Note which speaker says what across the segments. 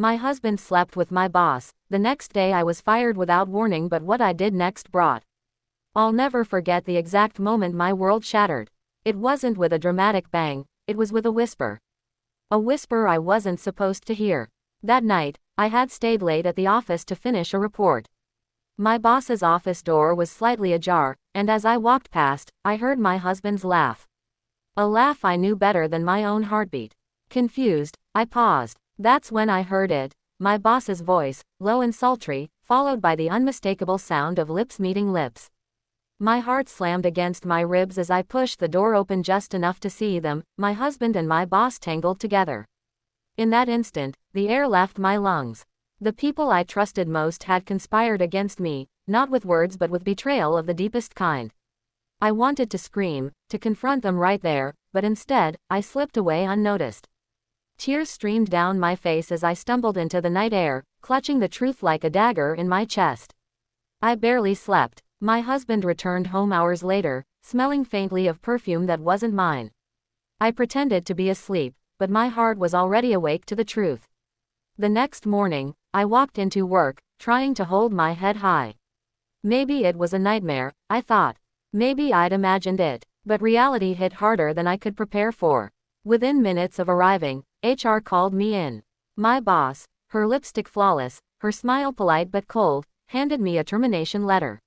Speaker 1: My husband slept with my boss. The next day I was fired without warning, but what I did next brought. I'll never forget the exact moment my world shattered. It wasn't with a dramatic bang, it was with a whisper. A whisper I wasn't supposed to hear. That night, I had stayed late at the office to finish a report. My boss's office door was slightly ajar, and as I walked past, I heard my husband's laugh. A laugh I knew better than my own heartbeat. Confused, I paused. That's when I heard it, my boss's voice, low and sultry, followed by the unmistakable sound of lips meeting lips. My heart slammed against my ribs as I pushed the door open just enough to see them, my husband and my boss tangled together. In that instant, the air left my lungs. The people I trusted most had conspired against me, not with words but with betrayal of the deepest kind. I wanted to scream, to confront them right there, but instead, I slipped away unnoticed. Tears streamed down my face as I stumbled into the night air, clutching the truth like a dagger in my chest. I barely slept. My husband returned home hours later, smelling faintly of perfume that wasn't mine. I pretended to be asleep, but my heart was already awake to the truth. The next morning, I walked into work, trying to hold my head high. Maybe it was a nightmare, I thought. Maybe I'd imagined it, but reality hit harder than I could prepare for. Within minutes of arriving, HR called me in. My boss, her lipstick flawless, her smile polite but cold, handed me a termination letter.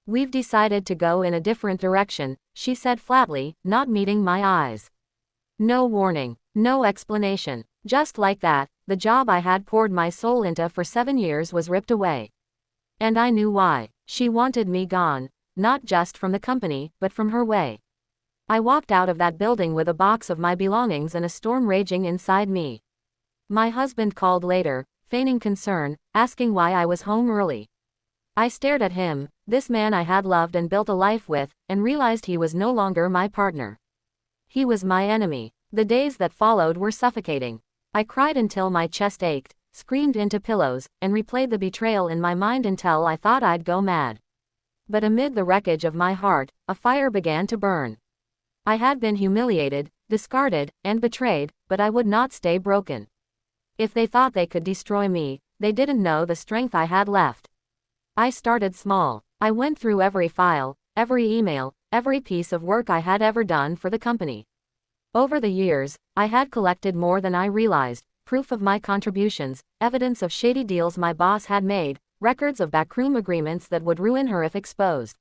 Speaker 1: "We've decided to go in a different direction," she said flatly, not meeting my eyes. No warning, no explanation. Just like that, the job I had poured my soul into for 7 years was ripped away. And I knew why. She wanted me gone, not just from the company, but from her way. I walked out of that building with a box of my belongings and a storm raging inside me. My husband called later, feigning concern, asking why I was home early. I stared at him, this man I had loved and built a life with, and realized he was no longer my partner. He was my enemy. The days that followed were suffocating. I cried until my chest ached, screamed into pillows, and replayed the betrayal in my mind until I thought I'd go mad. But amid the wreckage of my heart, a fire began to burn. I had been humiliated, discarded, and betrayed, but I would not stay broken. If they thought they could destroy me, they didn't know the strength I had left. I started small. I went through every file, every email, every piece of work I had ever done for the company. Over the years, I had collected more than I realized, proof of my contributions, evidence of shady deals my boss had made, records of backroom agreements that would ruin her if exposed.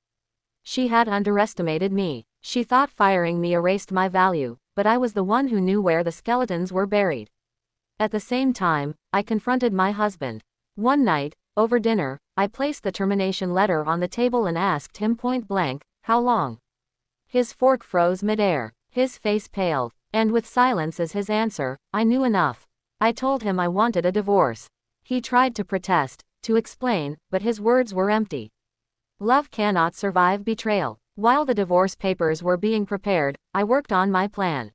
Speaker 1: She had underestimated me. She thought firing me erased my value, but I was the one who knew where the skeletons were buried. At the same time, I confronted my husband. One night, over dinner, I placed the termination letter on the table and asked him point blank, "How long?" His fork froze midair, his face paled, and with silence as his answer, I knew enough. I told him I wanted a divorce. He tried to protest, to explain, but his words were empty. Love cannot survive betrayal. While the divorce papers were being prepared, I worked on my plan.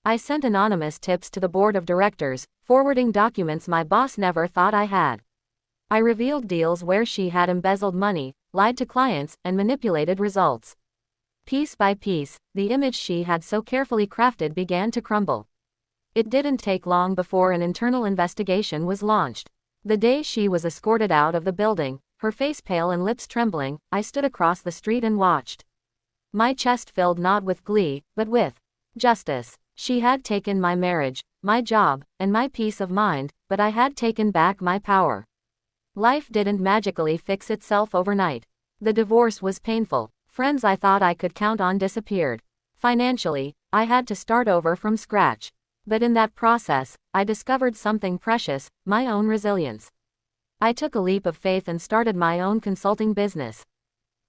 Speaker 1: I sent anonymous tips to the board of directors, forwarding documents my boss never thought I had. I revealed deals where she had embezzled money, lied to clients, and manipulated results. Piece by piece, the image she had so carefully crafted began to crumble. It didn't take long before an internal investigation was launched. The day she was escorted out of the building, her face pale and lips trembling, I stood across the street and watched. My chest filled not with glee, but with justice. She had taken my marriage, my job, and my peace of mind, but I had taken back my power. Life didn't magically fix itself overnight. The divorce was painful. Friends I thought I could count on disappeared. Financially, I had to start over from scratch. But in that process, I discovered something precious, my own resilience. I took a leap of faith and started my own consulting business.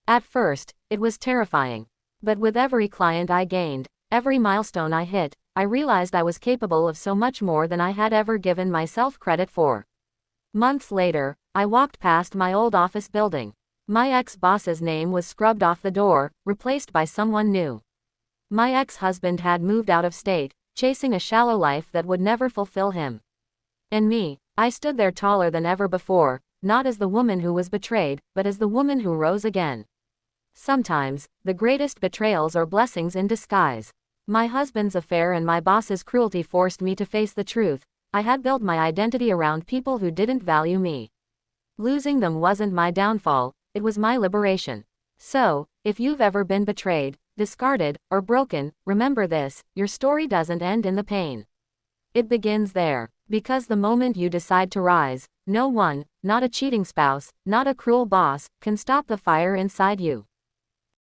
Speaker 1: At first, it was terrifying. But with every client I gained, every milestone I hit, I realized I was capable of so much more than I had ever given myself credit for. Months later, I walked past my old office building. My ex-boss's name was scrubbed off the door, replaced by someone new. My ex-husband had moved out of state, chasing a shallow life that would never fulfill him. And me, I stood there taller than ever before, not as the woman who was betrayed, but as the woman who rose again. Sometimes, the greatest betrayals are blessings in disguise. My husband's affair and my boss's cruelty forced me to face the truth. I had built my identity around people who didn't value me. Losing them wasn't my downfall, it was my liberation. So, if you've ever been betrayed, discarded, or broken, remember this: your story doesn't end in the pain. It begins there. Because the moment you decide to rise, no one, not a cheating spouse, not a cruel boss, can stop the fire inside you.